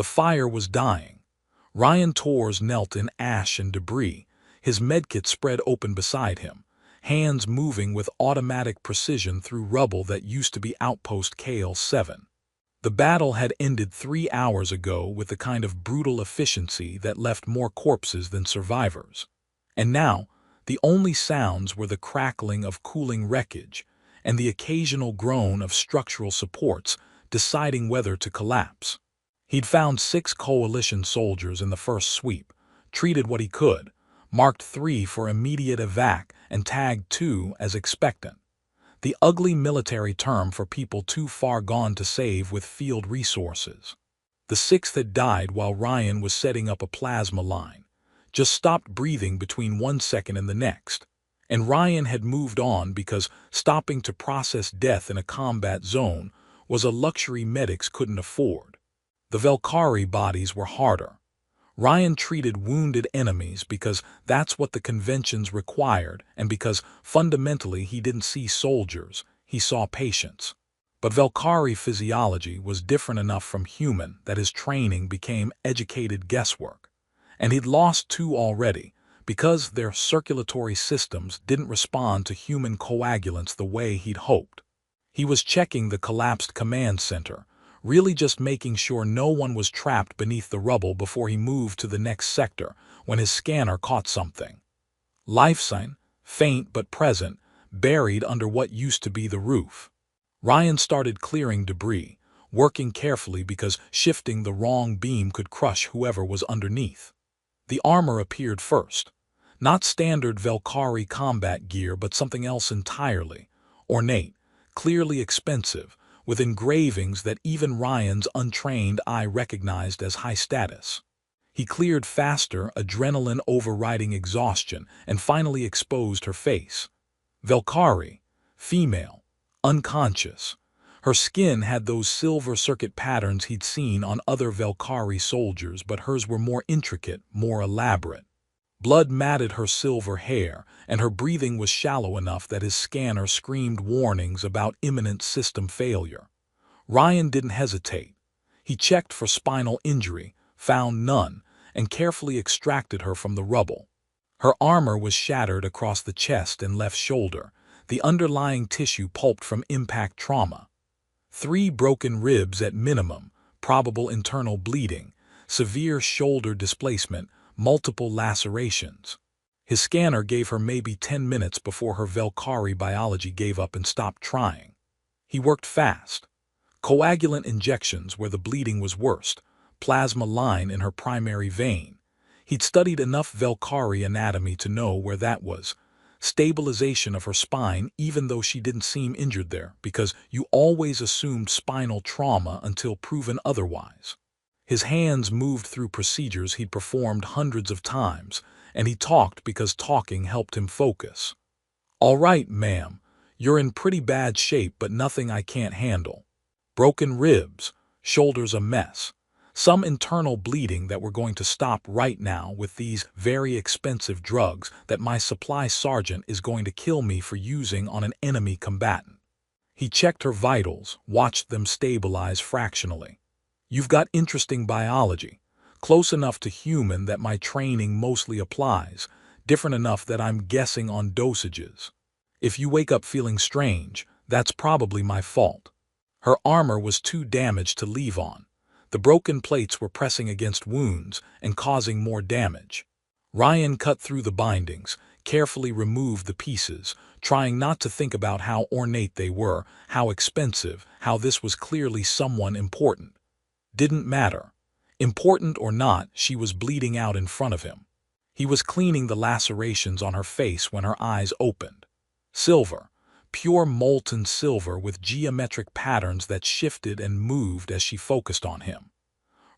The fire was dying. Ryan Torres knelt in ash and debris, his medkit spread open beside him, hands moving with automatic precision through rubble that used to be Outpost KL-7. The battle had ended 3 hours ago with the kind of brutal efficiency that left more corpses than survivors. And now, the only sounds were the crackling of cooling wreckage and the occasional groan of structural supports deciding whether to collapse. He'd found 6 coalition soldiers in the first sweep, treated what he could, marked 3 for immediate evac, and tagged 2 as expectant. The ugly military term for people too far gone to save with field resources. The 6th had died while Ryan was setting up a plasma line, just stopped breathing between 1 second and the next. And Ryan had moved on because stopping to process death in a combat zone was a luxury medics couldn't afford. The Valkyrie bodies were harder. Ryan treated wounded enemies because that's what the conventions required and because fundamentally he didn't see soldiers, he saw patients. But Valkyrie physiology was different enough from human that his training became educated guesswork. And he'd lost 2 already because their circulatory systems didn't respond to human coagulants the way he'd hoped. He was checking the collapsed command center, really just making sure no one was trapped beneath the rubble before he moved to the next sector when his scanner caught something. Life sign, faint but present, buried under what used to be the roof. Ryan started clearing debris, working carefully because shifting the wrong beam could crush whoever was underneath. The armor appeared first. Not standard Valkyrie combat gear but something else entirely. Ornate, clearly expensive, with engravings that even Ryan's untrained eye recognized as high status. He cleared faster, adrenaline overriding exhaustion, and finally exposed her face. Valkyrie, female, unconscious. Her skin had those silver circuit patterns he'd seen on other Valkyrie soldiers, but hers were more intricate, more elaborate. Blood matted her silver hair, and her breathing was shallow enough that his scanner screamed warnings about imminent system failure. Ryan didn't hesitate. He checked for spinal injury, found none, and carefully extracted her from the rubble. Her armor was shattered across the chest and left shoulder, the underlying tissue pulped from impact trauma. 3 broken ribs at minimum, probable internal bleeding, severe shoulder displacement, multiple lacerations. His scanner gave her maybe 10 minutes before her Valkyrie biology gave up and stopped trying. He worked fast. Coagulant injections where the bleeding was worst, plasma line in her primary vein. He'd studied enough Valkyrie anatomy to know where that was. Stabilization of her spine even though she didn't seem injured there, because you always assumed spinal trauma until proven otherwise. His hands moved through procedures he'd performed hundreds of times, and he talked because talking helped him focus. "All right, ma'am, you're in pretty bad shape but nothing I can't handle. Broken ribs, shoulders a mess. Some internal bleeding that we're going to stop right now with these very expensive drugs that my supply sergeant is going to kill me for using on an enemy combatant." He checked her vitals, watched them stabilize fractionally. "You've got interesting biology, close enough to human that my training mostly applies, different enough that I'm guessing on dosages. If you wake up feeling strange, that's probably my fault." Her armor was too damaged to leave on. The broken plates were pressing against wounds and causing more damage. Ryan cut through the bindings, carefully removed the pieces, trying not to think about how ornate they were, how expensive, how this was clearly someone important. Didn't matter. Important or not, she was bleeding out in front of him. He was cleaning the lacerations on her face when her eyes opened. Silver, pure molten silver with geometric patterns that shifted and moved as she focused on him.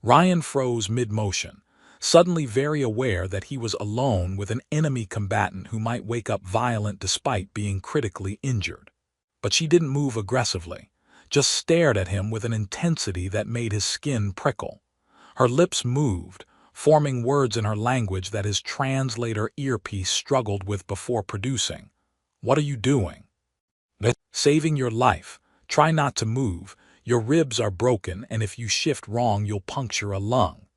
Ryan froze mid-motion, suddenly very aware that he was alone with an enemy combatant who might wake up violent despite being critically injured. But she didn't move aggressively, just stared at him with an intensity that made his skin prickle. Her lips moved, forming words in her language that his translator earpiece struggled with before producing. "What are you doing?" "Saving your life. Try not to move. Your ribs are broken, and if you shift wrong, you'll puncture a lung.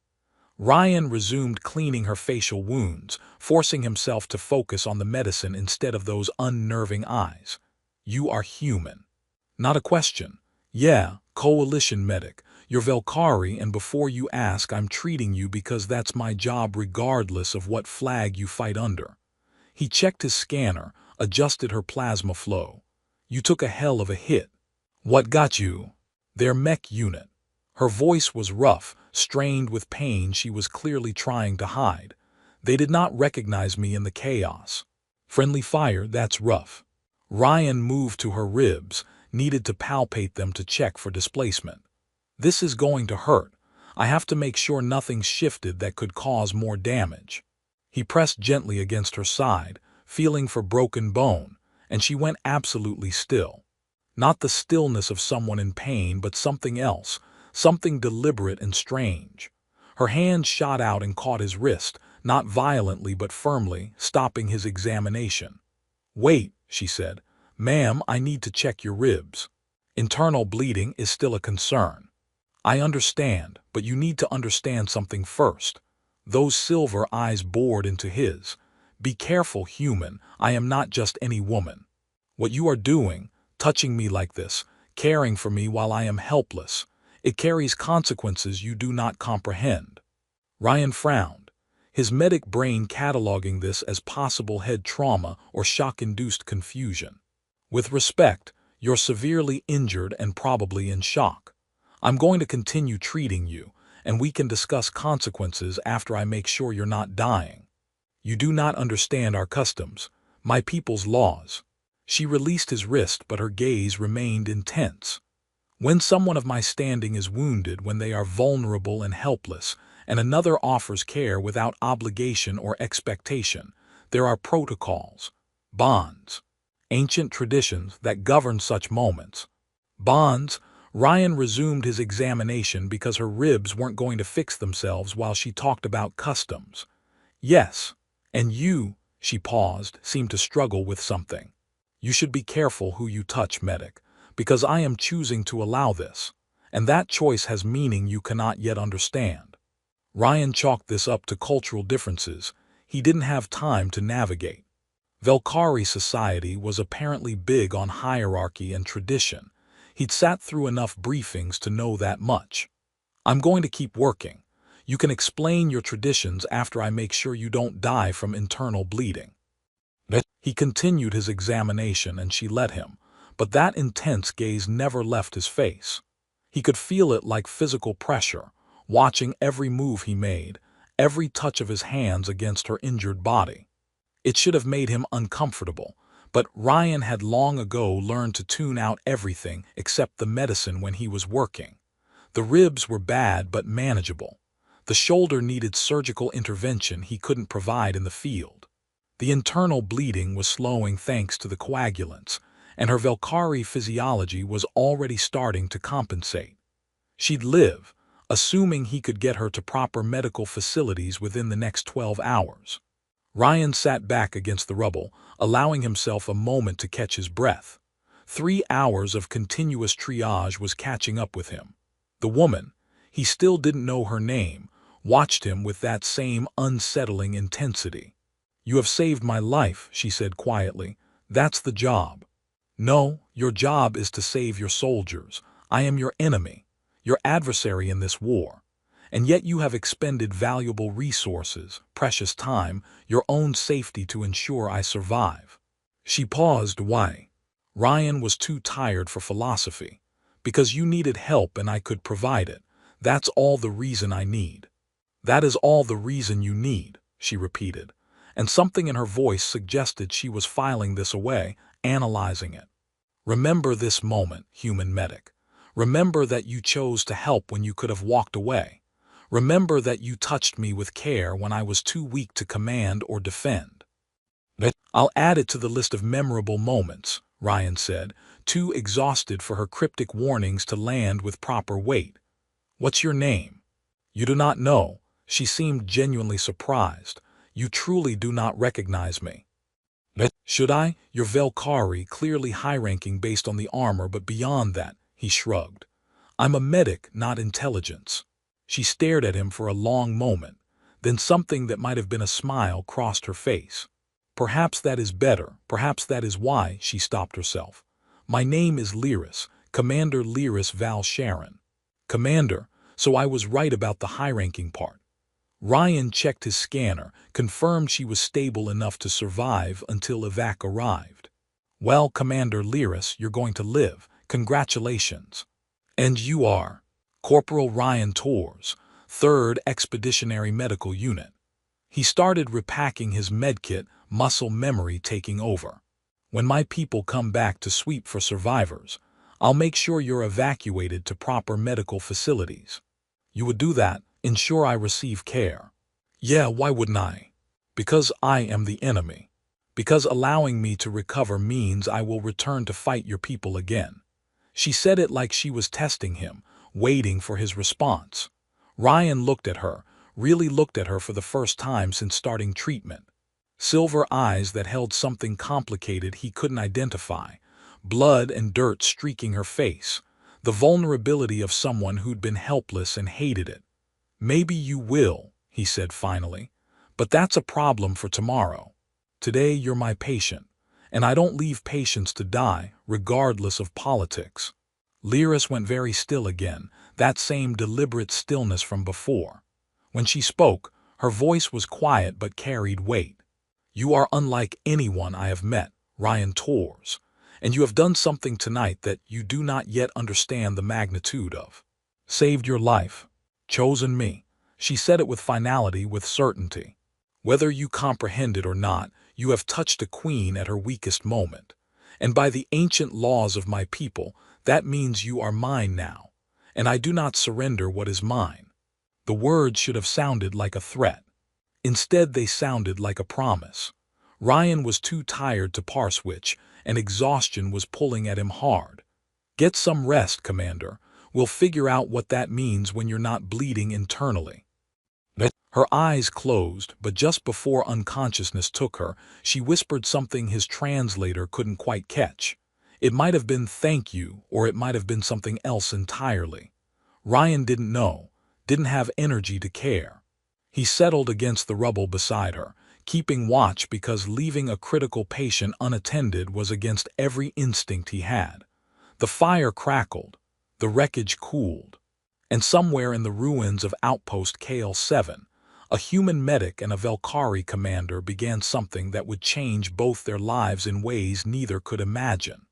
Ryan resumed cleaning her facial wounds, forcing himself to focus on the medicine instead of those unnerving eyes. You are human. Not a question. Yeah, coalition medic. You're Velkari, and before you ask, I'm treating you because that's my job regardless of what flag you fight under. He checked his scanner, adjusted her plasma flow. You took a hell of a hit. What got you? Their mech unit. Her voice was rough, strained with pain she was clearly trying to hide. They did not recognize me in the chaos. Friendly fire, that's rough. Ryan moved to her ribs, needed to palpate them to check for displacement. This is going to hurt. I have to make sure nothing shifted that could cause more damage. He pressed gently against her side, feeling for broken bone, and she went absolutely still. Not the stillness of someone in pain, but something else, something deliberate and strange. Her hand shot out and caught his wrist, not violently but firmly, stopping his examination. "Wait," she said. "Ma'am, I need to check your ribs. Internal bleeding is still a concern." "I understand, but you need to understand something first." Those silver eyes bored into his. "Be careful, human. I am not just any woman. What you are doing, touching me like this, caring for me while I am helpless, it carries consequences you do not comprehend." Ryan frowned, his medic brain cataloging this as possible head trauma or shock-induced confusion. "With respect, you're severely injured and probably in shock. I'm going to continue treating you, and we can discuss consequences after I make sure you're not dying. You do not understand our customs, my people's laws." She released his wrist, but her gaze remained intense. "When someone of my standing is wounded, when they are vulnerable and helpless, and another offers care without obligation or expectation, there are protocols, bonds, ancient traditions that govern such moments." Bonds. Ryan resumed his examination because her ribs weren't going to fix themselves while she talked about customs. "Yes, and you," she paused, seemed to struggle with something. "You should be careful who you touch, medic, because I am choosing to allow this, and that choice has meaning you cannot yet understand." Ryan chalked this up to cultural differences. He didn't have time to navigate. Velkari society was apparently big on hierarchy and tradition. He'd sat through enough briefings to know that much. "I'm going to keep working. You can explain your traditions after I make sure you don't die from internal bleeding." He continued his examination and she let him, but that intense gaze never left his face. He could feel it like physical pressure, watching every move he made, every touch of his hands against her injured body. It should have made him uncomfortable, but Ryan had long ago learned to tune out everything except the medicine when he was working. The ribs were bad but manageable. The shoulder needed surgical intervention he couldn't provide in the field. The internal bleeding was slowing thanks to the coagulants, and her Velkari physiology was already starting to compensate. She'd live, assuming he could get her to proper medical facilities within the next 12 hours. Ryan sat back against the rubble, allowing himself a moment to catch his breath. 3 hours of continuous triage was catching up with him. The woman, he still didn't know her name, watched him with that same unsettling intensity. "You have saved my life," she said quietly. "That's the job." "No, your job is to save your soldiers. I am your enemy, your adversary in this war. And yet you have expended valuable resources, precious time, your own safety to ensure I survive." She paused. "Why?" Ryan was too tired for philosophy. "Because you needed help and I could provide it. That's all the reason I need." "That is all the reason you need," she repeated, and something in her voice suggested she was filing this away, analyzing it. "Remember this moment, human medic. Remember that you chose to help when you could have walked away. Remember that you touched me with care when I was too weak to command or defend." "I'll add it to the list of memorable moments," Ryan said, too exhausted for her cryptic warnings to land with proper weight. "What's your name?" "You do not know." She seemed genuinely surprised. "You truly do not recognize me." "Should I? You're Velkari, clearly high-ranking based on the armor, but beyond that," he shrugged. I'm a medic, not intelligence. She stared at him for a long moment, then something that might have been a smile crossed her face. Perhaps that is better, perhaps that is why, she stopped herself. My name is Lyris, Commander Lyris Val Sharon. Commander, so I was right about the high-ranking part. Ryan checked his scanner, confirmed she was stable enough to survive until evac arrived. Well, Commander Lyris, you're going to live. Congratulations. And you are Corporal Ryan Torres, 3rd Expeditionary Medical Unit. He started repacking his medkit, muscle memory taking over. When my people come back to sweep for survivors, I'll make sure you're evacuated to proper medical facilities. You would do that, ensure I receive care. Yeah, why wouldn't I? Because I am the enemy. Because allowing me to recover means I will return to fight your people again. She said it like she was testing him, waiting for his response. Ryan looked at her, really looked at her for the first time since starting treatment. Silver eyes that held something complicated he couldn't identify, blood and dirt streaking her face, the vulnerability of someone who'd been helpless and hated it. Maybe you will, he said finally, but that's a problem for tomorrow. Today you're my patient, and I don't leave patients to die, regardless of politics. Lyris went very still again, that same deliberate stillness from before. When she spoke, her voice was quiet but carried weight. You are unlike anyone I have met, Ryan Torres, and you have done something tonight that you do not yet understand the magnitude of. Saved your life. Chosen me. She said it with finality, with certainty. Whether you comprehend it or not, you have touched a queen at her weakest moment. And by the ancient laws of my people, that means you are mine now, and I do not surrender what is mine. The words should have sounded like a threat. Instead, they sounded like a promise. Ryan was too tired to parse which, and exhaustion was pulling at him hard. Get some rest, Commander. We'll figure out what that means when you're not bleeding internally. Her eyes closed, but just before unconsciousness took her, she whispered something his translator couldn't quite catch. It might have been thank you, or it might have been something else entirely. Ryan didn't know, didn't have energy to care. He settled against the rubble beside her, keeping watch because leaving a critical patient unattended was against every instinct he had. The fire crackled, the wreckage cooled, and somewhere in the ruins of Outpost KL-7, a human medic and a Velkari commander began something that would change both their lives in ways neither could imagine.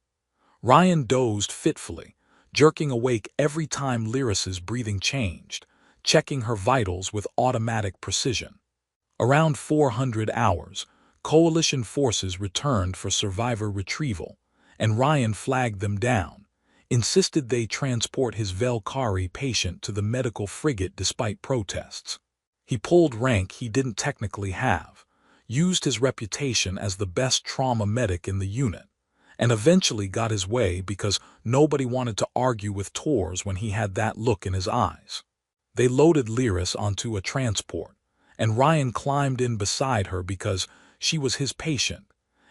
Ryan dozed fitfully, jerking awake every time Lyris's breathing changed, checking her vitals with automatic precision. Around 400 hours, coalition forces returned for survivor retrieval, and Ryan flagged them down, insisted they transport his Velkari patient to the medical frigate despite protests. He pulled rank he didn't technically have, used his reputation as the best trauma medic in the unit, and eventually got his way because nobody wanted to argue with Torres when he had that look in his eyes. They loaded Lyris onto a transport, and Ryan climbed in beside her because she was his patient,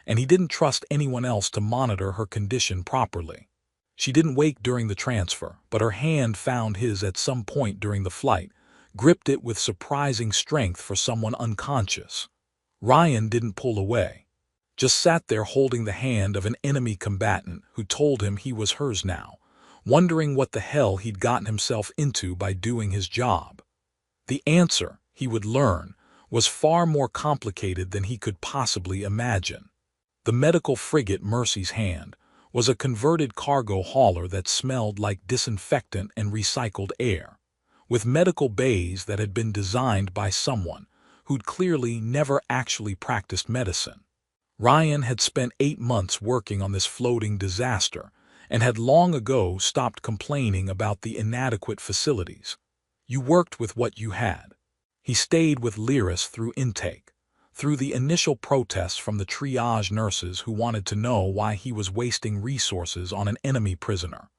and he didn't trust anyone else to monitor her condition properly. She didn't wake during the transfer, but her hand found his at some point during the flight, gripped it with surprising strength for someone unconscious. Ryan didn't pull away, just sat there holding the hand of an enemy combatant who told him he was hers now, wondering what the hell he'd gotten himself into by doing his job. The answer, he would learn, was far more complicated than he could possibly imagine. The medical frigate Mercy's Hand was a converted cargo hauler that smelled like disinfectant and recycled air, with medical bays that had been designed by someone who'd clearly never actually practiced medicine. Ryan had spent 8 months working on this floating disaster and had long ago stopped complaining about the inadequate facilities. You worked with what you had. He stayed with Lyris through intake, through the initial protests from the triage nurses who wanted to know why he was wasting resources on an enemy prisoner,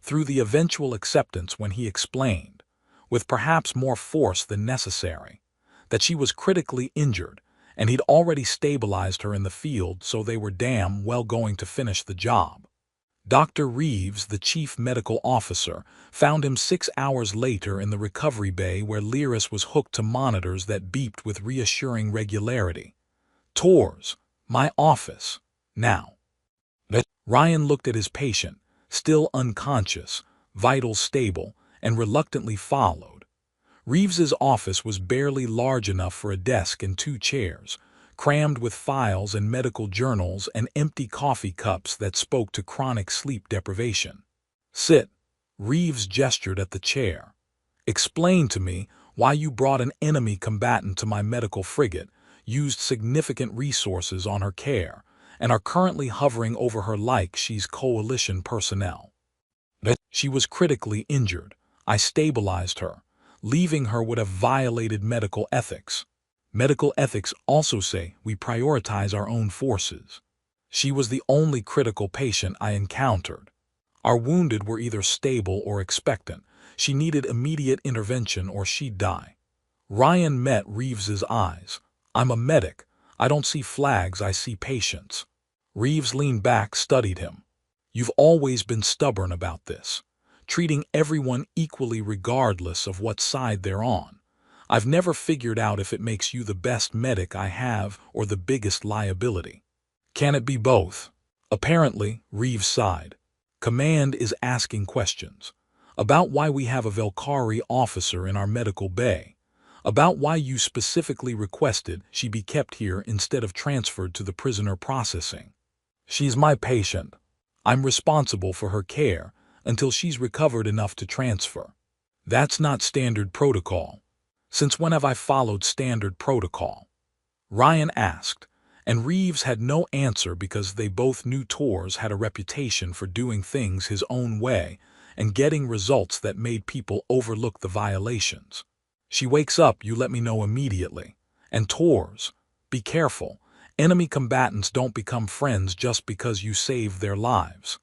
through the eventual acceptance when he explained, with perhaps more force than necessary, that she was critically injured and he'd already stabilized her in the field, so they were damn well going to finish the job. Dr. Reeves, the chief medical officer, found him 6 hours later in the recovery bay where Lyris was hooked to monitors that beeped with reassuring regularity. "Tours, my office, now." Ryan looked at his patient, still unconscious, vitals stable, and reluctantly followed. Reeves's office was barely large enough for a desk and 2 chairs, crammed with files and medical journals and empty coffee cups that spoke to chronic sleep deprivation. "Sit." Reeves gestured at the chair. "Explain to me why you brought an enemy combatant to my medical frigate, used significant resources on her care, and are currently hovering over her like she's coalition personnel." "She was critically injured. I stabilized her. Leaving her would have violated medical ethics. Medical ethics also say we prioritize our own forces. She was the only critical patient I encountered. Our wounded were either stable or expectant. She needed immediate intervention or she'd die." Ryan met Reeves's eyes. "I'm a medic. I don't see flags, I see patients." Reeves leaned back, studied him. "You've always been stubborn about this, treating everyone equally regardless of what side they're on. I've never figured out if it makes you the best medic I have or the biggest liability. Can it be both?" "Apparently," Reeves sighed. "Command is asking questions. About why we have a Velkari officer in our medical bay. About why you specifically requested she be kept here instead of transferred to the prisoner processing. She's my patient. I'm responsible for her care until she's recovered enough to transfer. That's not standard protocol." "Since when have I followed standard protocol?" Ryan asked, and Reeves had no answer because they both knew Tours had a reputation for doing things his own way and getting results that made people overlook the violations. "She wakes up, you let me know immediately. And Tours, be careful. Enemy combatants don't become friends just because you saved their lives."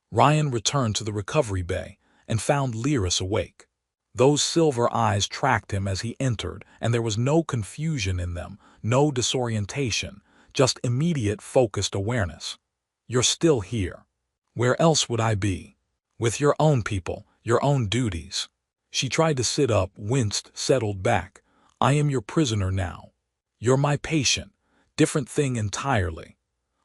Ryan returned to the recovery bay and found Lyris awake. Those silver eyes tracked him as he entered, and there was no confusion in them, no disorientation, just immediate focused awareness. "You're still here. Where else would I be? With your own people, your own duties." She tried to sit up, winced, settled back. "I am your prisoner now. You're my patient. Different thing entirely."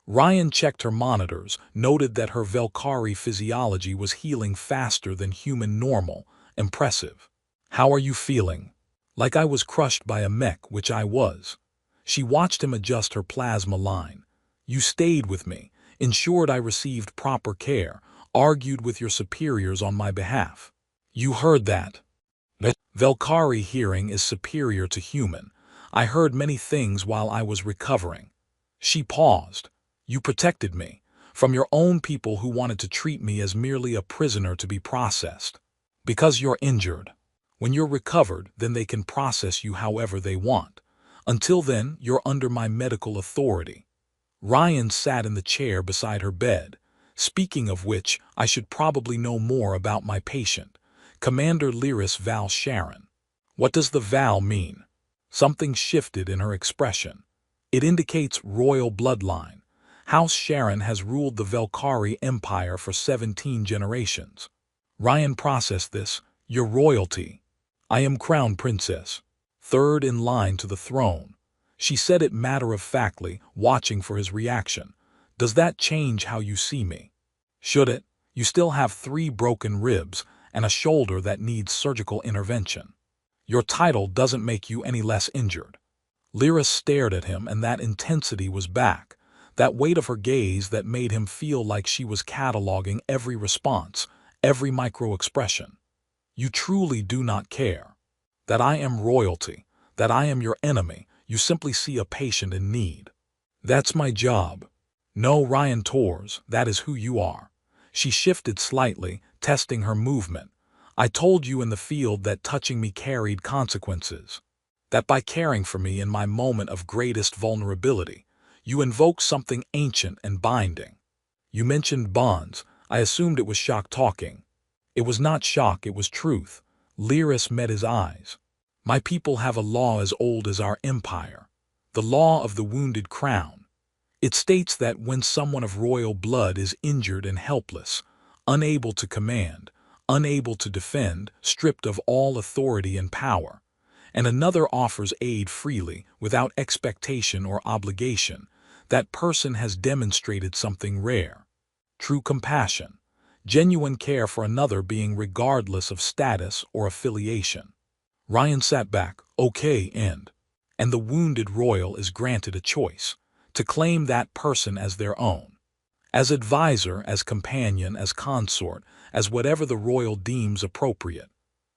Ryan checked her monitors, noted that her Velkari physiology was healing faster than human normal. Impressive. "How are you feeling?" "Like I was crushed by a mech, which I was." She watched him adjust her plasma line. "You stayed with me, ensured I received proper care, argued with your superiors on my behalf." "You heard that?" "Velkari hearing is superior to human. I heard many things while I was recovering." She paused. "You protected me from your own people who wanted to treat me as merely a prisoner to be processed. Because you're injured. When you're recovered, then they can process you however they want. Until then, you're under my medical authority." Ryan sat in the chair beside her bed. "Speaking of which, I should probably know more about my patient. Commander Lyris Val Sharon." "What does the Val mean?" Something shifted in her expression. "It indicates royal bloodline. House Sharon has ruled the Velkari Empire for 17 generations. Ryan processed this. "Your royalty. I am crown princess. Third in line to the throne." She said it matter-of-factly, watching for his reaction. "Does that change how you see me?" "Should it? You still have 3 broken ribs and a shoulder that needs surgical intervention. Your title doesn't make you any less injured." Lyris stared at him, and that intensity was back. That weight of her gaze that made him feel like she was cataloging every response, every micro-expression. "You truly do not care. That I am royalty, that I am your enemy, you simply see a patient in need. That's my job." "No, Ryan Tours, that is who you are." She shifted slightly, testing her movement. "I told you in the field that touching me carried consequences. That by caring for me in my moment of greatest vulnerability, you invoke something ancient and binding. You mentioned bonds. I assumed it was shock talking." "It was not shock, it was truth." Lyris met his eyes. "My people have a law as old as our empire. The law of the wounded crown. It states that when someone of royal blood is injured and helpless, unable to command, unable to defend, stripped of all authority and power, and another offers aid freely without expectation or obligation, that person has demonstrated something rare. True compassion, genuine care for another being regardless of status or affiliation. Ryan sat back, okay, and the wounded royal is granted a choice, to claim that person as their own. As advisor, as companion, as consort, as whatever the royal deems appropriate.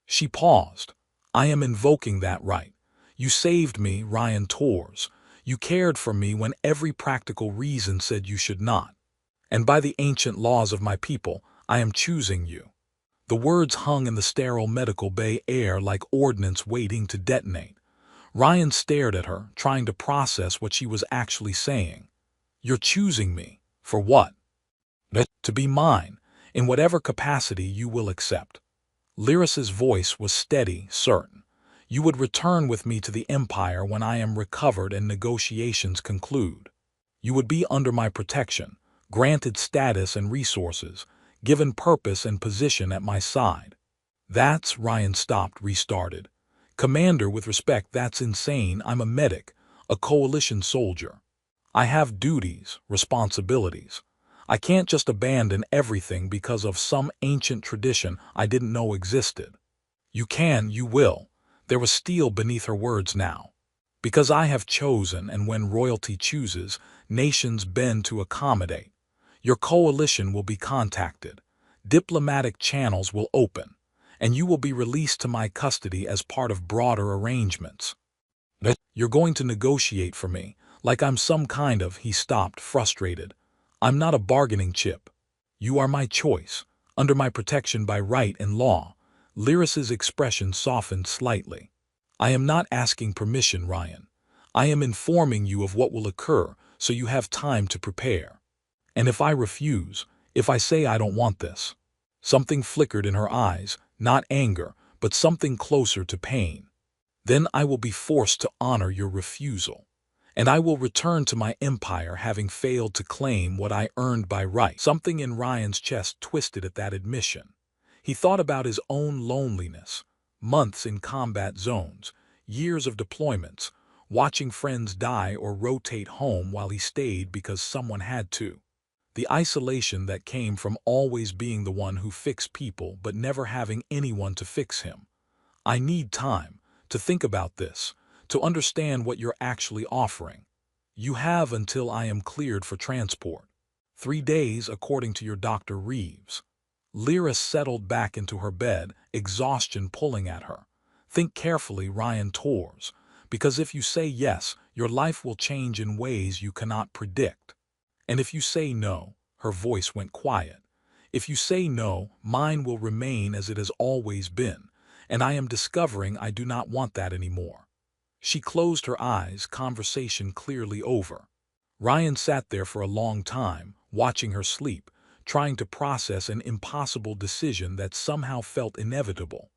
She paused. I am invoking that right. You saved me, Ryan Tors. You cared for me when every practical reason said you should not. And by the ancient laws of my people, I am choosing you. The words hung in the sterile medical bay air like ordnance waiting to detonate. Ryan stared at her, trying to process what she was actually saying. You're choosing me. For what? To be mine, in whatever capacity you will accept. Lyris's voice was steady, certain. You would return with me to the Empire when I am recovered and negotiations conclude. You would be under my protection, granted status and resources, given purpose and position at my side. That's, Ryan stopped, restarted. Commander, with respect, that's insane. I'm a medic, a coalition soldier. I have duties, responsibilities. I can't just abandon everything because of some ancient tradition I didn't know existed. You can, you will. There was steel beneath her words now. Because I have chosen, and when royalty chooses, nations bend to accommodate. Your coalition will be contacted. Diplomatic channels will open, and you will be released to my custody as part of broader arrangements. You're going to negotiate for me, like I'm some kind of, he stopped, frustrated. I'm not a bargaining chip. You are my choice, under my protection by right and law. Lyris's expression softened slightly. I am not asking permission, Ryan. I am informing you of what will occur so you have time to prepare. And if I refuse, if I say I don't want this, something flickered in her eyes, not anger, but something closer to pain. Then I will be forced to honor your refusal. And I will return to my empire having failed to claim what I earned by right. Something in Ryan's chest twisted at that admission. He thought about his own loneliness, months in combat zones, years of deployments, watching friends die or rotate home while he stayed because someone had to. The isolation that came from always being the one who fixed people but never having anyone to fix him. I need time to think about this, to understand what you're actually offering. You have until I am cleared for transport. 3 days, according to your Dr. Reeves. Lyris settled back into her bed, exhaustion pulling at her. Think carefully, Ryan Tors, because if you say yes, your life will change in ways you cannot predict. And if you say no, her voice went quiet. If you say no, mine will remain as it has always been, and I am discovering I do not want that anymore. She closed her eyes, conversation clearly over. Ryan sat there for a long time, watching her sleep, trying to process an impossible decision that somehow felt inevitable.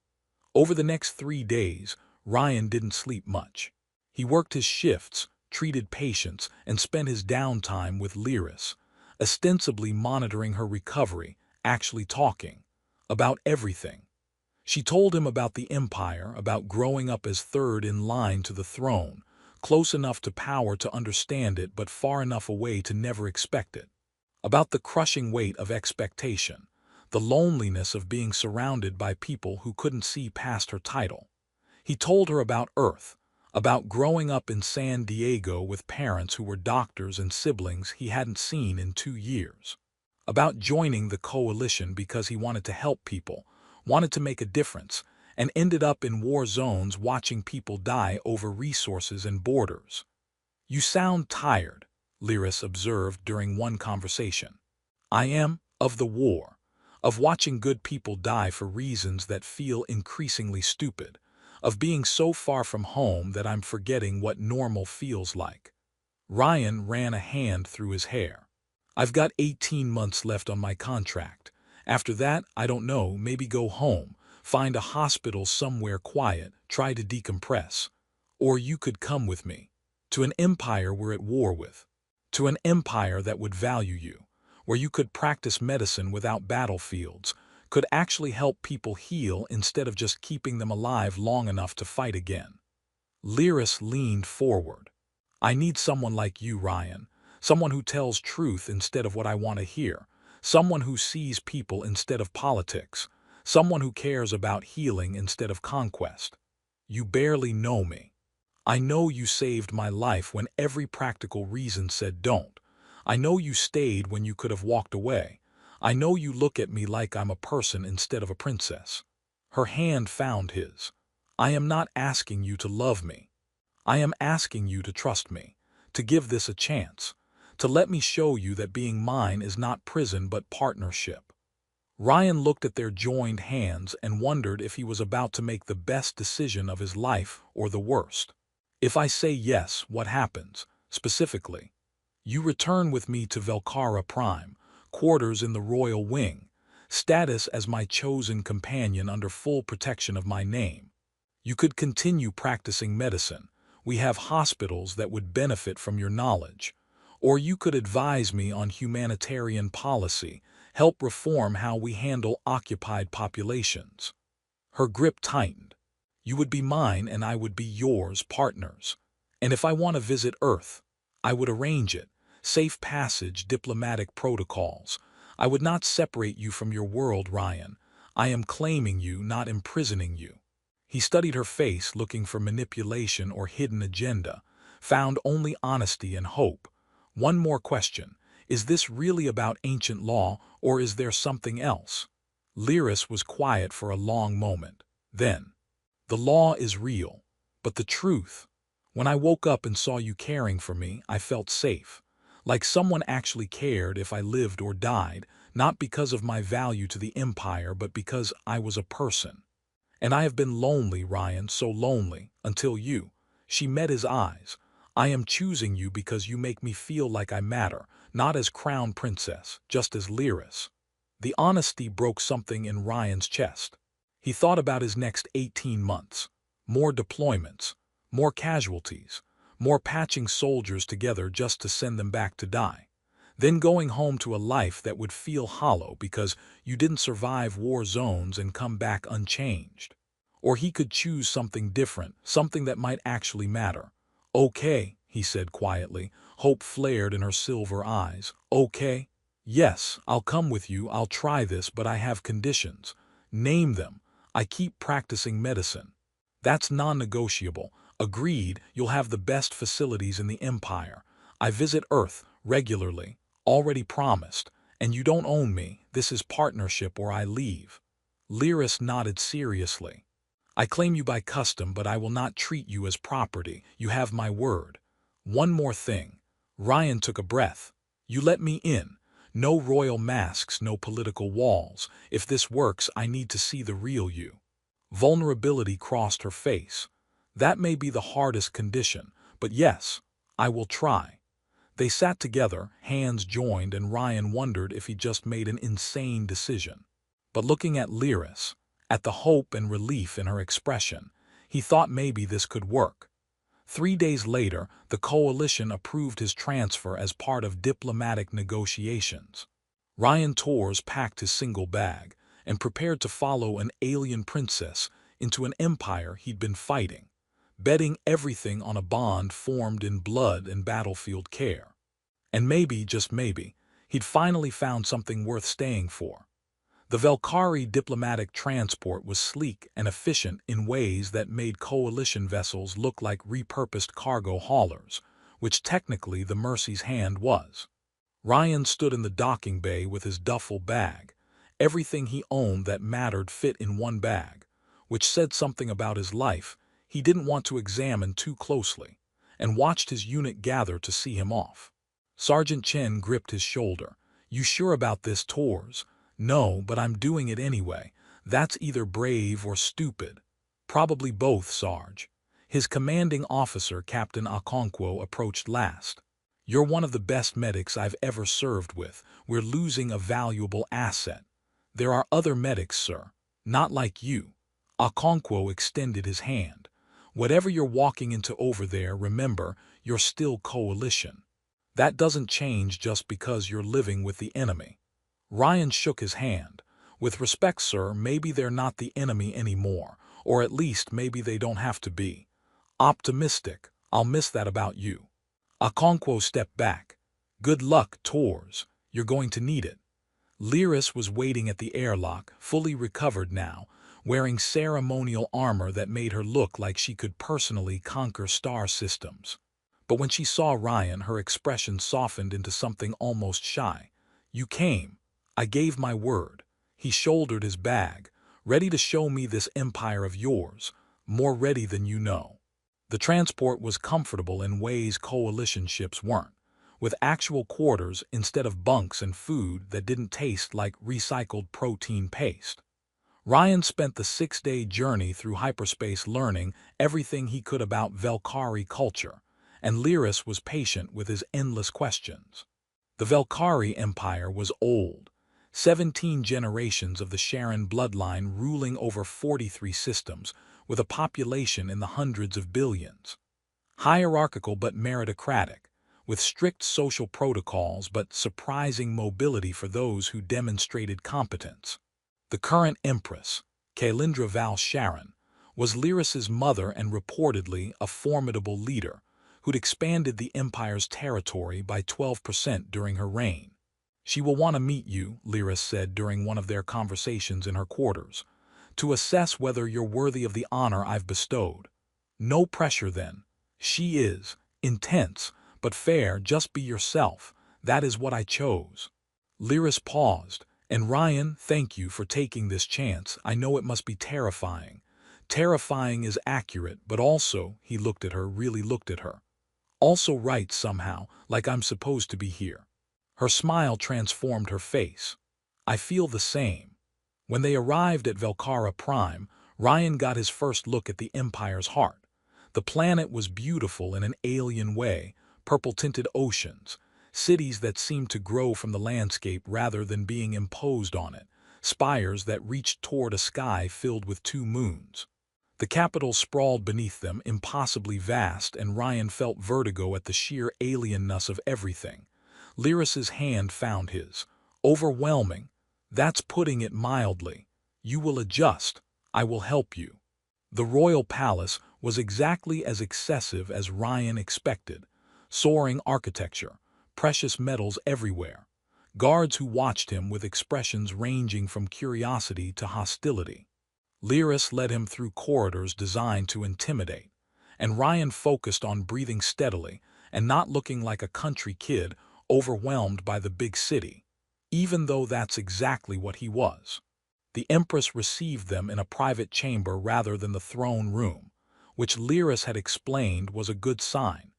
Over the next 3 days, Ryan didn't sleep much. He worked his shifts, treated patients, and spent his downtime with Lyris, ostensibly monitoring her recovery, actually talking about everything. She told him about the Empire, about growing up as third in line to the throne, close enough to power to understand it but far enough away to never expect it. About the crushing weight of expectation, the loneliness of being surrounded by people who couldn't see past her title. He told her about Earth, about growing up in San Diego with parents who were doctors and siblings he hadn't seen in 2 years. About joining the coalition because he wanted to help people, wanted to make a difference, and ended up in war zones watching people die over resources and borders. You sound tired, Lyris observed during one conversation. I am, of the war, of watching good people die for reasons that feel increasingly stupid, of being so far from home that I'm forgetting what normal feels like. Ryan ran a hand through his hair. I've got 18 months left on my contract. After that, I don't know, maybe go home, find a hospital somewhere quiet, try to decompress. Or you could come with me. To an empire we're at war with. to an empire that would value you, where you could practice medicine without battlefields, could actually help people heal instead of just keeping them alive long enough to fight again. Lyris leaned forward. I need someone like you, Ryan. Someone who tells truth instead of what I want to hear. Someone who sees people instead of politics. Someone who cares about healing instead of conquest. You barely know me. I know you saved my life when every practical reason said don't. I know you stayed when you could have walked away. I know you look at me like I'm a person instead of a princess. Her hand found his. I am not asking you to love me. I am asking you to trust me, to give this a chance, to let me show you that being mine is not prison but partnership. Ryan looked at their joined hands and wondered if he was about to make the best decision of his life or the worst. If I say yes, what happens, specifically? You return with me to Velcara Prime, quarters in the Royal Wing, status as my chosen companion under full protection of my name. You could continue practicing medicine. We have hospitals that would benefit from your knowledge. Or you could advise me on humanitarian policy, help reform how we handle occupied populations. Her grip tightened. You would be mine and I would be yours, partners. And if I want to visit Earth, I would arrange it. Safe passage, diplomatic protocols. I would not separate you from your world, Ryan. I am claiming you, not imprisoning you. He studied her face, looking for manipulation or hidden agenda, found only honesty and hope. One more question. Is this really about ancient law, or is there something else? Lyris was quiet for a long moment. Then, the law is real, but the truth. When I woke up and saw you caring for me, I felt safe. Like someone actually cared if I lived or died, not because of my value to the Empire, but because I was a person. And I have been lonely, Ryan, so lonely, until you. She met his eyes. I am choosing you because you make me feel like I matter, not as crown princess, just as Lyris. The honesty broke something in Ryan's chest. He thought about his next 18 months. More deployments, more casualties, more patching soldiers together just to send them back to die. Then going home to a life that would feel hollow because you didn't survive war zones and come back unchanged. Or he could choose something different, something that might actually matter. Okay, he said quietly. Hope flared in her silver eyes. Okay? Yes, I'll come with you, I'll try this, but I have conditions. Name them. I keep practicing medicine. That's non-negotiable. Agreed, you'll have the best facilities in the Empire. I visit Earth regularly. Already promised. And you don't own me. This is partnership or I leave. Lyris nodded seriously. I claim you by custom, but I will not treat you as property. You have my word. One more thing. Ryan took a breath. You let me in. No royal masks, no political walls. If this works, I need to see the real you. Vulnerability crossed her face. That may be the hardest condition, but yes, I will try. They sat together, hands joined, and Ryan wondered if he just made an insane decision. But looking at Lyris, at the hope and relief in her expression, he thought maybe this could work. 3 days later, the coalition approved his transfer as part of diplomatic negotiations. Ryan Torres packed his single bag and prepared to follow an alien princess into an empire he'd been fighting, betting everything on a bond formed in blood and battlefield care. And maybe, just maybe, he'd finally found something worth staying for. The Velcari diplomatic transport was sleek and efficient in ways that made coalition vessels look like repurposed cargo haulers, which technically the Mercy's hand was. Ryan stood in the docking bay with his duffel bag. Everything he owned that mattered fit in one bag, which said something about his life he didn't want to examine too closely, and watched his unit gather to see him off. Sergeant Chen gripped his shoulder. You sure about this, Torres? No, but I'm doing it anyway. That's either brave or stupid. Probably both, Sarge. His commanding officer, Captain Okonkwo, approached last. You're one of the best medics I've ever served with. We're losing a valuable asset. There are other medics, sir. Not like you. Okonkwo extended his hand. Whatever you're walking into over there, remember, you're still coalition. That doesn't change just because you're living with the enemy. Ryan shook his hand. With respect, sir, maybe they're not the enemy anymore, or at least maybe they don't have to be. Optimistic, I'll miss that about you. Okonkwo stepped back. Good luck, Tors. You're going to need it. Lyris was waiting at the airlock, fully recovered now, wearing ceremonial armor that made her look like she could personally conquer star systems. But when she saw Ryan, her expression softened into something almost shy. You came. I gave my word. He shouldered his bag, ready to show me this empire of yours, more ready than you know. The transport was comfortable in ways coalition ships weren't, with actual quarters instead of bunks and food that didn't taste like recycled protein paste. Ryan spent the 6-day journey through hyperspace learning everything he could about Velkari culture, and Lyris was patient with his endless questions. The Velkari Empire was old, 17 generations of the Sharon bloodline ruling over 43 systems, with a population in the hundreds of billions. Hierarchical but meritocratic, with strict social protocols but surprising mobility for those who demonstrated competence. The current empress, Kailindra Val Sharon, was Lyris's mother and reportedly a formidable leader who'd expanded the empire's territory by 12% during her reign. She will want to meet you, Lyris said during one of their conversations in her quarters, to assess whether you're worthy of the honor I've bestowed. No pressure then. She is intense, but fair. Just be yourself. That is what I chose. Lyris paused. And Ryan, thank you for taking this chance. I know it must be terrifying. Terrifying is accurate, but also, he looked at her, really looked at her. Also right somehow, like I'm supposed to be here. Her smile transformed her face. I feel the same. When they arrived at Velkara Prime, Ryan got his first look at the Empire's heart. The planet was beautiful in an alien way, purple-tinted oceans, cities that seemed to grow from the landscape rather than being imposed on it, spires that reached toward a sky filled with 2 moons. The capital sprawled beneath them, impossibly vast, and Ryan felt vertigo at the sheer alienness of everything. Lyris's hand found his. Overwhelming. That's putting it mildly. You will adjust. I will help you. The royal palace was exactly as excessive as Ryan expected. Soaring architecture, precious metals everywhere. Guards who watched him with expressions ranging from curiosity to hostility. Lyris led him through corridors designed to intimidate, and Ryan focused on breathing steadily and not looking like a country kid overwhelmed by the big city, even though that's exactly what he was. The Empress received them in a private chamber rather than the throne room, which Lyris had explained was a good sign,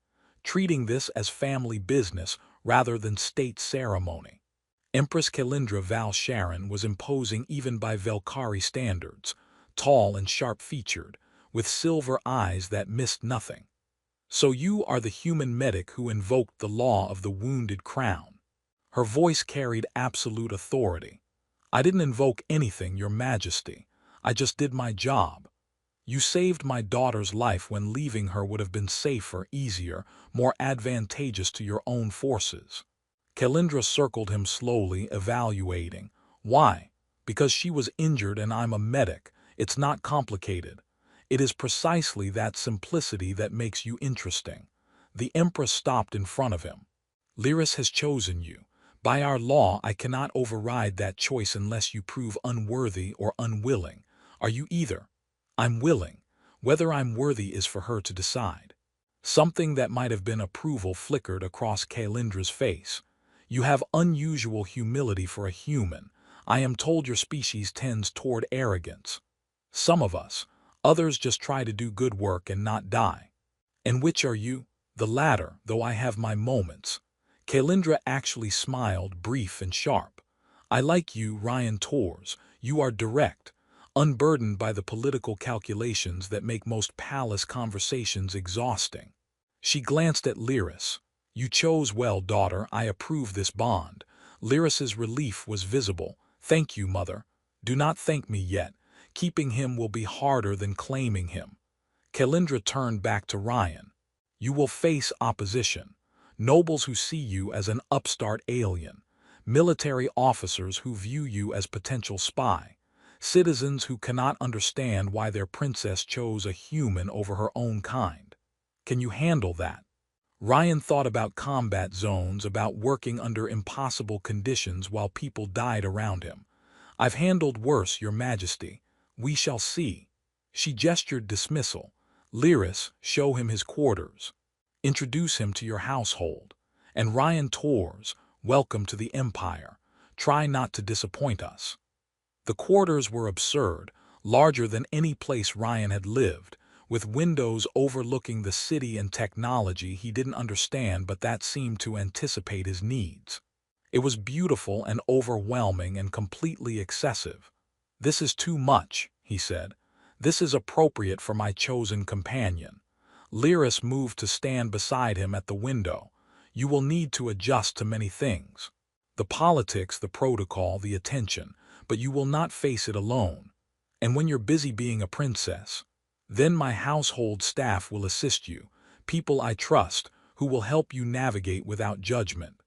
treating this as family business rather than state ceremony. Empress Kailindra Val Sharon was imposing even by Velkari standards, tall and sharp-featured, with silver eyes that missed nothing. So you are the human medic who invoked the law of the wounded crown. Her voice carried absolute authority. I didn't invoke anything, Your Majesty. I just did my job. You saved my daughter's life when leaving her would have been safer, easier, more advantageous to your own forces. Kailindra circled him slowly, evaluating. Why? Because she was injured and I'm a medic. It's not complicated. It is precisely that simplicity that makes you interesting. The Empress stopped in front of him. Lyris has chosen you. By our law, I cannot override that choice unless you prove unworthy or unwilling. Are you either? I'm willing. Whether I'm worthy is for her to decide. Something that might have been approval flickered across Kailindra's face. You have unusual humility for a human. I am told your species tends toward arrogance. Some of us. Others just try to do good work and not die. And which are you? The latter, though I have my moments. Kailindra actually smiled, brief and sharp. I like you, Ryan Tors. You are direct, unburdened by the political calculations that make most palace conversations exhausting. She glanced at Lyris. You chose well, daughter. I approve this bond. Lyris's relief was visible. Thank you, mother. Do not thank me yet. Keeping him will be harder than claiming him. Kailindra turned back to Ryan. You will face opposition. Nobles who see you as an upstart alien, military officers who view you as potential spy, citizens who cannot understand why their princess chose a human over her own kind. Can you handle that? Ryan thought about combat zones, about working under impossible conditions while people died around him. I've handled worse, Your Majesty. We shall see. She gestured dismissal. Lyris, show him his quarters. Introduce him to your household. And Ryan Tors, welcome to the Empire. Try not to disappoint us. The quarters were absurd, larger than any place Ryan had lived, with windows overlooking the city and technology he didn't understand, but that seemed to anticipate his needs. It was beautiful and overwhelming and completely excessive. This is too much, he said. This is appropriate for my chosen companion. Lyris moved to stand beside him at the window. You will need to adjust to many things. The politics, the protocol, the attention, but you will not face it alone. And when you're busy being a princess, then my household staff will assist you, people I trust, who will help you navigate without judgment.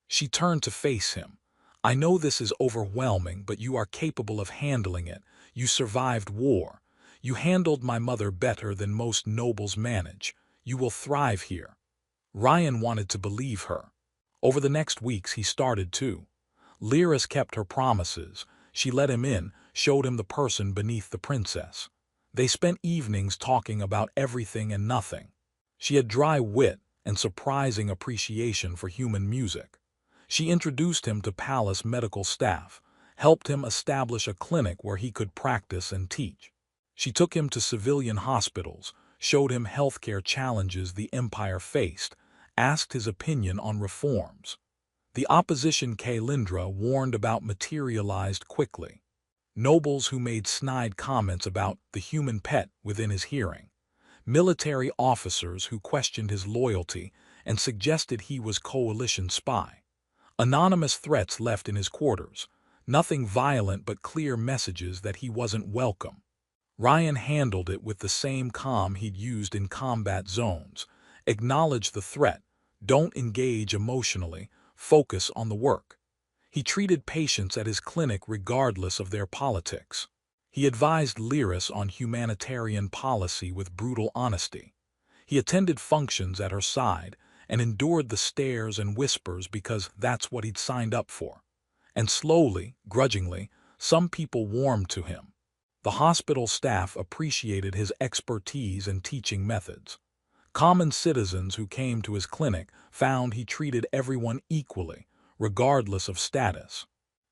She turned to face him. I know this is overwhelming, but you are capable of handling it. You survived war. You handled my mother better than most nobles manage. You will thrive here. Ryan wanted to believe her. Over the next weeks he started to. Lyris kept her promises. She let him in, showed him the person beneath the princess. They spent evenings talking about everything and nothing. She had dry wit and surprising appreciation for human music. She introduced him to palace medical staff, helped him establish a clinic where he could practice and teach. She took him to civilian hospitals, showed him healthcare challenges the empire faced, asked his opinion on reforms. The opposition Kailindra warned about materialized quickly. Nobles who made snide comments about the human pet within his hearing. Military officers who questioned his loyalty and suggested he was coalition spy. Anonymous threats left in his quarters. Nothing violent but clear messages that he wasn't welcome. Ryan handled it with the same calm he'd used in combat zones. Acknowledge the threat. Don't engage emotionally. Focus on the work. He treated patients at his clinic regardless of their politics. He advised Lyris on humanitarian policy with brutal honesty. He attended functions at her side and endured the stares and whispers because that's what he'd signed up for. And slowly, grudgingly, some people warmed to him. The hospital staff appreciated his expertise and teaching methods. Common citizens who came to his clinic found he treated everyone equally, regardless of status.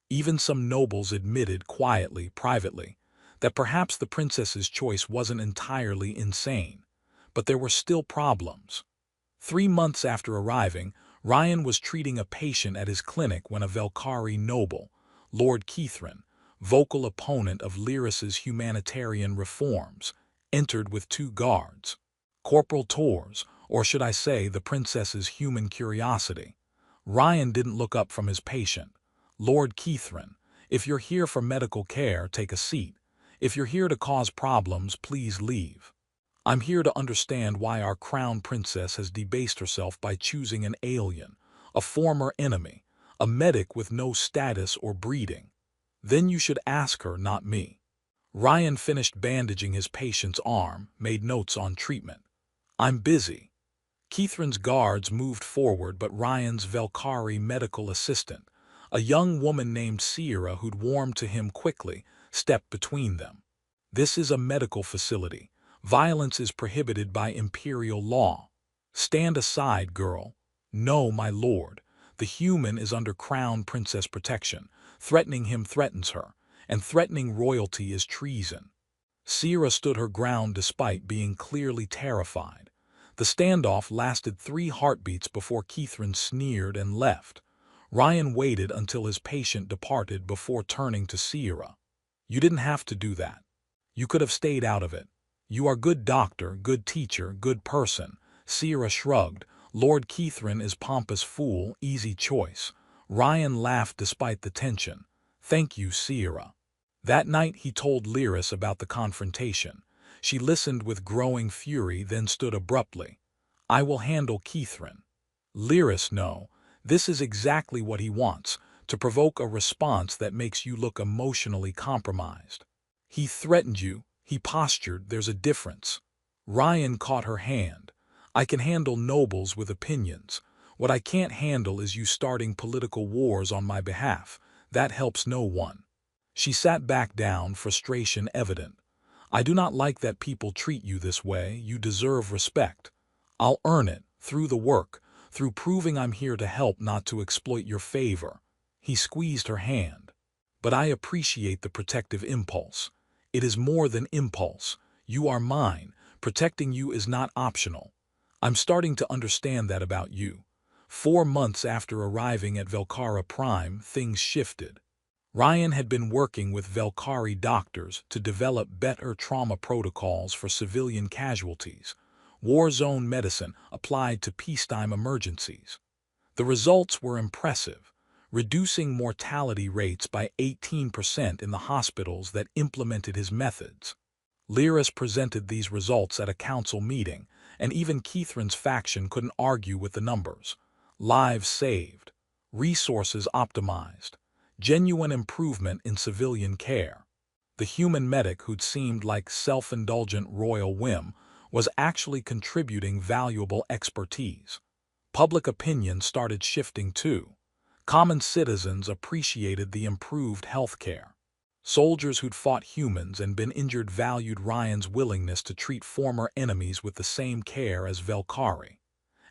Even some nobles admitted quietly, privately, that perhaps the princess's choice wasn't entirely insane, but there were still problems. 3 months after arriving, Ryan was treating a patient at his clinic when a Velkhari noble, Lord Keithran, vocal opponent of Lyris's humanitarian reforms, entered with 2 guards. Corporal Tors, or should I say the princess's human curiosity. Ryan didn't look up from his patient. Lord Keithran, if you're here for medical care, take a seat. If you're here to cause problems, please leave. I'm here to understand why our crown princess has debased herself by choosing an alien, a former enemy, a medic with no status or breeding. Then you should ask her, not me. Ryan finished bandaging his patient's arm, made notes on treatment. I'm busy. Keithran's guards moved forward, but Ryan's Velkhari medical assistant, a young woman named Sierra who'd warmed to him quickly, stepped between them. This is a medical facility. Violence is prohibited by imperial law. Stand aside, girl. No, my lord. The human is under crown princess protection. Threatening him threatens her, and threatening royalty is treason. Sierra stood her ground despite being clearly terrified. The standoff lasted 3 heartbeats before Keithran sneered and left. Ryan waited until his patient departed before turning to Sierra. You didn't have to do that. You could have stayed out of it. You are good doctor, good teacher, good person. Sierra shrugged. Lord Keithran is pompous fool, easy choice. Ryan laughed despite the tension. Thank you, Sierra. That night he told Lyris about the confrontation. She listened with growing fury, then stood abruptly. I will handle Keithran. Lyris, no. This is exactly what he wants, to provoke a response that makes you look emotionally compromised. He threatened you, he postured, there's a difference. Ryan caught her hand. I can handle nobles with opinions. What I can't handle is you starting political wars on my behalf. That helps no one. She sat back down, frustration evident. I do not like that people treat you this way. You deserve respect. I'll earn it, through the work, through proving I'm here to help, not to exploit your favor. He squeezed her hand. But I appreciate the protective impulse. It is more than impulse. You are mine. Protecting you is not optional. I'm starting to understand that about you. 4 months after arriving at Velcara Prime, things shifted. Ryan had been working with Velcari doctors to develop better trauma protocols for civilian casualties, war zone medicine applied to peacetime emergencies. The results were impressive, reducing mortality rates by 18% in the hospitals that implemented his methods. Lyris presented these results at a council meeting, and even Keithran's faction couldn't argue with the numbers. Lives saved, resources optimized, genuine improvement in civilian care. The human medic who'd seemed like self-indulgent royal whim was actually contributing valuable expertise. Public opinion started shifting too. Common citizens appreciated the improved health care. Soldiers who'd fought humans and been injured valued Ryan's willingness to treat former enemies with the same care as Velcari.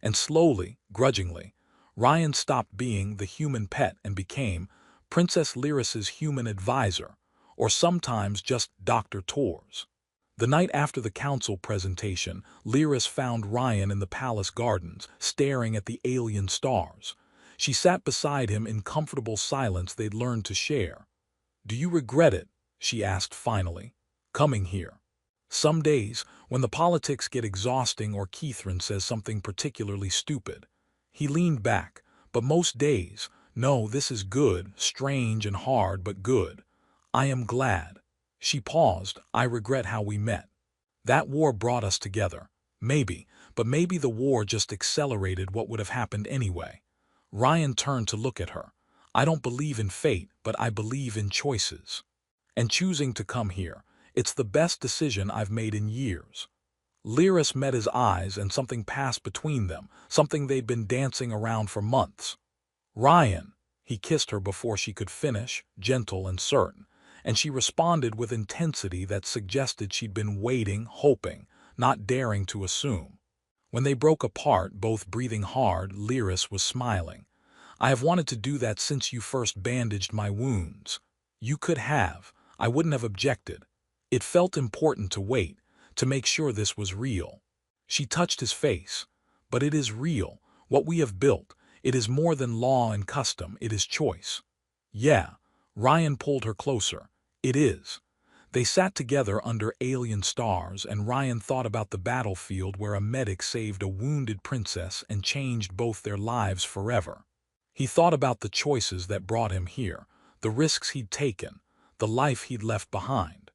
And slowly, grudgingly, Ryan stopped being the human pet and became Princess Lyris's human advisor, or sometimes just Dr. Tors. The night after the council presentation, Lyris found Ryan in the palace gardens, staring at the alien stars. She sat beside him in comfortable silence they'd learned to share. "Do you regret it?" she asked finally. "Coming here?" "Some days, when the politics get exhausting or Keithran says something particularly stupid." He leaned back. "But most days, no, this is good, strange and hard, but good. I am glad." She paused. "I regret how we met. That war brought us together. Maybe, but maybe the war just accelerated what would have happened anyway." Ryan turned to look at her. "I don't believe in fate, but I believe in choices. And choosing to come here, it's the best decision I've made in years." Lyris met his eyes and something passed between them, something they'd been dancing around for months. "Ryan," he kissed her before she could finish, gentle and certain, and she responded with intensity that suggested she'd been waiting, hoping, not daring to assume. When they broke apart, both breathing hard, Lyris was smiling. "I have wanted to do that since you first bandaged my wounds." "You could have. I wouldn't have objected. It felt important to wait, to make sure this was real." She touched his face. "But it is real. What we have built. It is more than law and custom. It is choice." "Yeah." Ryan pulled her closer. "It is." They sat together under alien stars, and Ryan thought about the battlefield where a medic saved a wounded princess and changed both their lives forever. He thought about the choices that brought him here, the risks he'd taken, the life he'd left behind.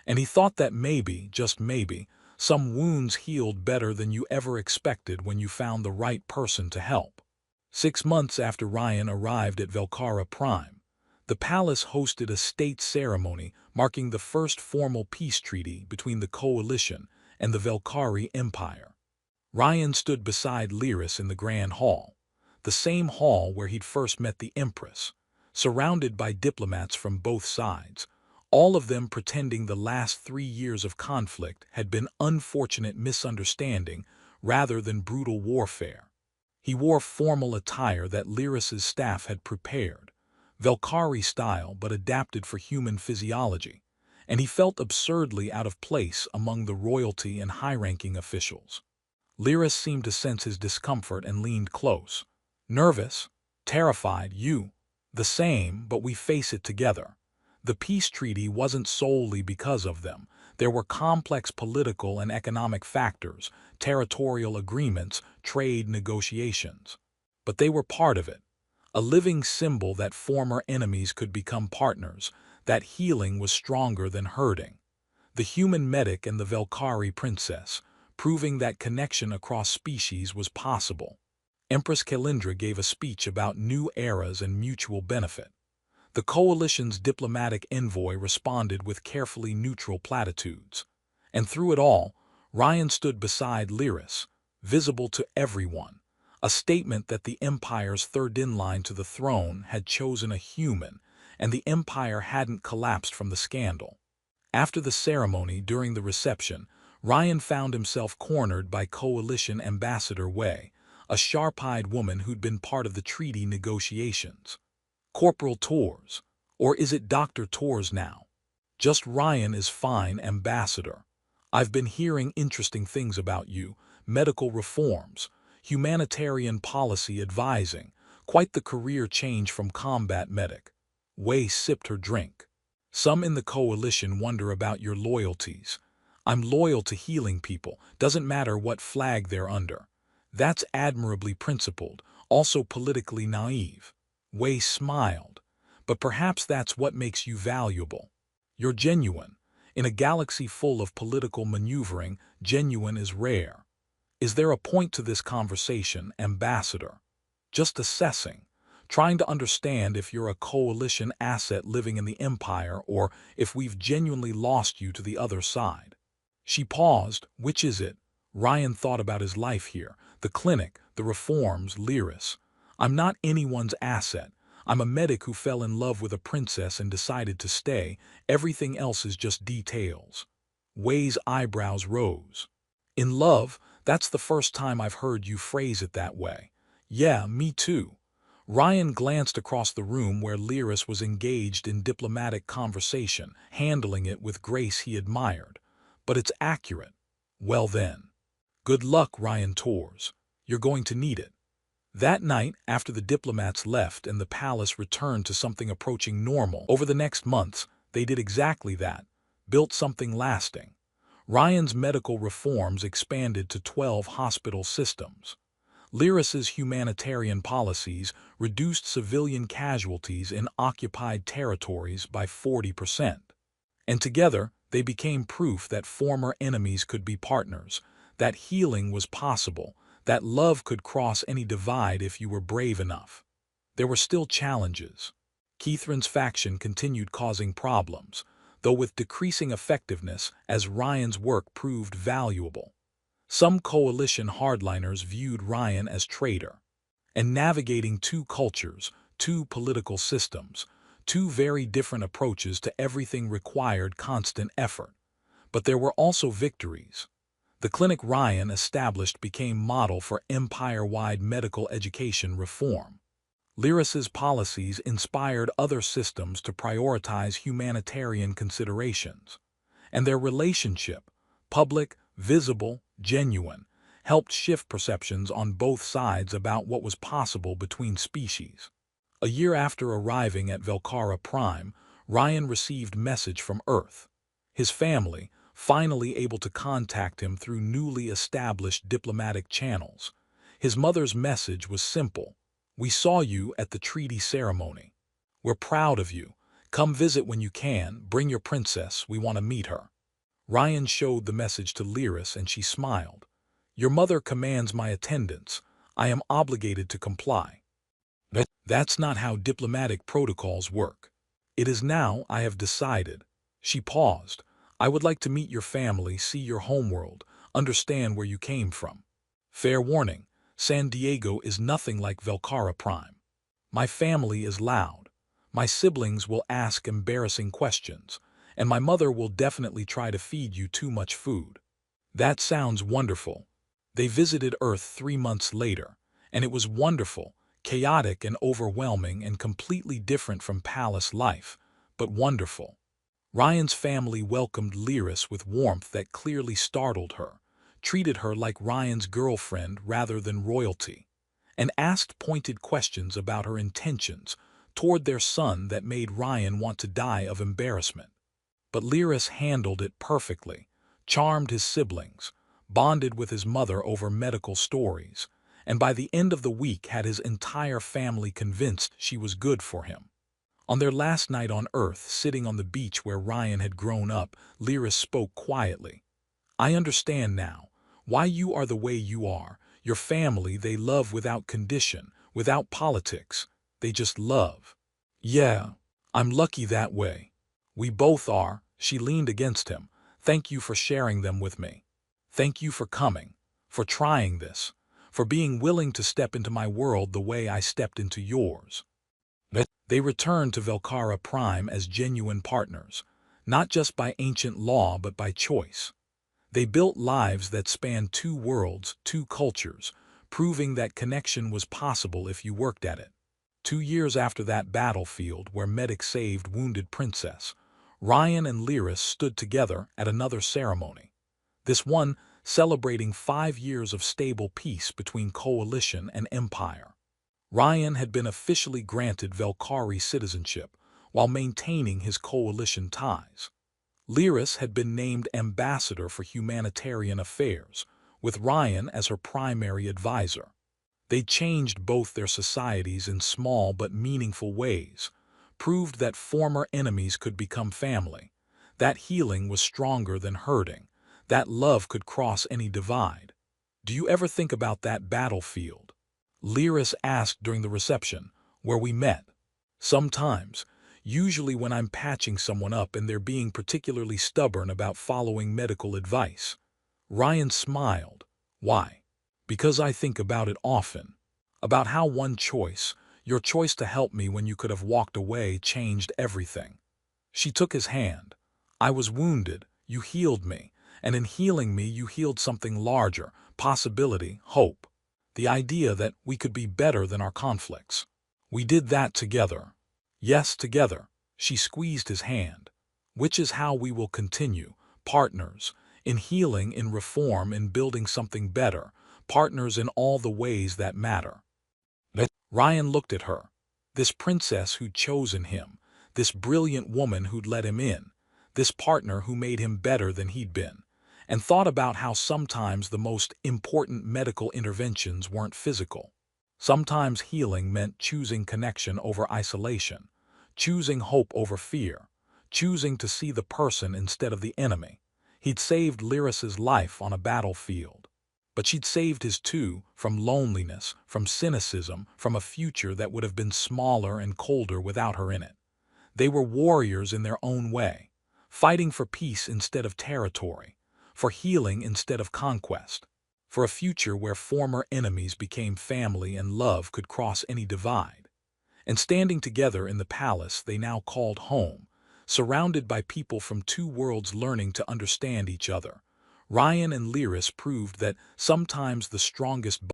And he thought that maybe, just maybe, some wounds healed better than you ever expected when you found the right person to help. 6 months after Ryan arrived at Velcara Prime, the palace hosted a state ceremony marking the first formal peace treaty between the Coalition and the Velcari Empire. Ryan stood beside Lyris in the Grand Hall, the same hall where he'd first met the Empress, surrounded by diplomats from both sides, all of them pretending the last 3 years of conflict had been unfortunate misunderstanding rather than brutal warfare. He wore formal attire that Lyris's staff had prepared, Velcari-style but adapted for human physiology, and he felt absurdly out of place among the royalty and high-ranking officials. Lyris seemed to sense his discomfort and leaned close. "Nervous? Terrified? You?" "The same, but we face it together." The peace treaty wasn't solely because of them. There were complex political and economic factors, territorial agreements, trade negotiations. But they were part of it. A living symbol that former enemies could become partners, that healing was stronger than hurting. The human medic and the Velcari princess, proving that connection across species was possible. Empress Kalindra gave a speech about new eras and mutual benefit. The coalition's diplomatic envoy responded with carefully neutral platitudes. And through it all, Ryan stood beside Lyris, visible to everyone, a statement that the Empire's third-in-line to the throne had chosen a human, and the Empire hadn't collapsed from the scandal. After the ceremony, during the reception, Ryan found himself cornered by Coalition Ambassador Wei, a sharp-eyed woman who'd been part of the treaty negotiations. Corporal Tours, or is it Dr. Tours now? Just Ryan is fine, Ambassador. I've been hearing interesting things about you, medical reforms, humanitarian policy advising, quite the career change from combat medic. Wei sipped her drink. Some in the coalition wonder about your loyalties. I'm loyal to healing people, doesn't matter what flag they're under. That's admirably principled, also politically naive. Wei smiled. But perhaps that's what makes you valuable. You're genuine. In a galaxy full of political maneuvering, genuine is rare. Is there a point to this conversation, Ambassador? Just assessing, trying to understand if you're a coalition asset living in the Empire or if we've genuinely lost you to the other side. She paused. Which is it? Ryan thought about his life here, the clinic, the reforms, Lyris. I'm not anyone's asset. I'm a medic who fell in love with a princess and decided to stay. Everything else is just details. Wei's eyebrows rose. In love? That's the first time I've heard you phrase it that way. Yeah, me too. Ryan glanced across the room where Lyris was engaged in diplomatic conversation, handling it with grace he admired. But it's accurate. Well then. Good luck, Ryan Tours. You're going to need it. That night, after the diplomats left and the palace returned to something approaching normal, over the next months, they did exactly that, built something lasting. Ryan's medical reforms expanded to 12 hospital systems. Lyris's humanitarian policies reduced civilian casualties in occupied territories by 40%. And together, they became proof that former enemies could be partners, that healing was possible, that love could cross any divide if you were brave enough. There were still challenges. Kithrin's faction continued causing problems, though with decreasing effectiveness as Ryan's work proved valuable. Some coalition hardliners viewed Ryan as traitor. And navigating two cultures, two political systems, two very different approaches to everything required constant effort. But there were also victories. The clinic Ryan established became model for empire-wide medical education reform. Lyris's policies inspired other systems to prioritize humanitarian considerations. And their relationship, public, visible, genuine, helped shift perceptions on both sides about what was possible between species. A year after arriving at Velcara Prime, Ryan received message from Earth. His family, finally able to contact him through newly established diplomatic channels. His mother's message was simple. We saw you at the treaty ceremony. We're proud of you. Come visit when you can. Bring your princess. We want to meet her. Ryan showed the message to Lyris and she smiled. Your mother commands my attendance. I am obligated to comply. That's not how diplomatic protocols work. It is now I have decided. She paused. I would like to meet your family, see your homeworld, understand where you came from. Fair warning, San Diego is nothing like Velcara Prime. My family is loud. My siblings will ask embarrassing questions, and my mother will definitely try to feed you too much food. That sounds wonderful. They visited Earth 3 months later, and it was wonderful, chaotic and overwhelming and completely different from palace life, but wonderful. Ryan's family welcomed Lyris with warmth that clearly startled her, treated her like Ryan's girlfriend rather than royalty, and asked pointed questions about her intentions toward their son that made Ryan want to die of embarrassment. But Lyris handled it perfectly, charmed his siblings, bonded with his mother over medical stories, and by the end of the week had his entire family convinced she was good for him. On their last night on Earth, sitting on the beach where Ryan had grown up, Lyris spoke quietly. I understand now why you are the way you are. Your family they love without condition, without politics. They just love. Yeah, I'm lucky that way. We both are. She leaned against him. Thank you for sharing them with me. Thank you for coming, for trying this, for being willing to step into my world the way I stepped into yours. They returned to Velkara Prime as genuine partners, not just by ancient law but by choice. They built lives that spanned two worlds, two cultures, proving that connection was possible if you worked at it. 2 years after that battlefield where Medic saved wounded Princess, Ryan and Lyris stood together at another ceremony. This one celebrating 5 years of stable peace between Coalition and Empire. Ryan had been officially granted Velkari citizenship while maintaining his Coalition ties. Lyris had been named Ambassador for Humanitarian Affairs, with Ryan as her primary advisor. They changed both their societies in small but meaningful ways, proved that former enemies could become family, that healing was stronger than hurting, that love could cross any divide. Do you ever think about that battlefield? Lyris asked during the reception, where we met. Sometimes, usually when I'm patching someone up and they're being particularly stubborn about following medical advice. Ryan smiled. Why? Because I think about it often. About how one choice, your choice to help me when you could have walked away, changed everything. She took his hand. I was wounded, you healed me, and in healing me you healed something larger, possibility, hope. The idea that we could be better than our conflicts. We did that together. Yes, together. She squeezed his hand. Which is how we will continue, partners, in healing, in reform, in building something better, partners in all the ways that matter. Ryan looked at her. This princess who'd chosen him, this brilliant woman who'd let him in, this partner who made him better than he'd been, and thought about how sometimes the most important medical interventions weren't physical. Sometimes healing meant choosing connection over isolation, choosing hope over fear, choosing to see the person instead of the enemy. He'd saved Lyris's life on a battlefield. But she'd saved his too, from loneliness, from cynicism, from a future that would have been smaller and colder without her in it. They were warriors in their own way, fighting for peace instead of territory, for healing instead of conquest, for a future where former enemies became family and love could cross any divide. And standing together in the palace they now called home, surrounded by people from two worlds learning to understand each other, Ryan and Lyris proved that sometimes the strongest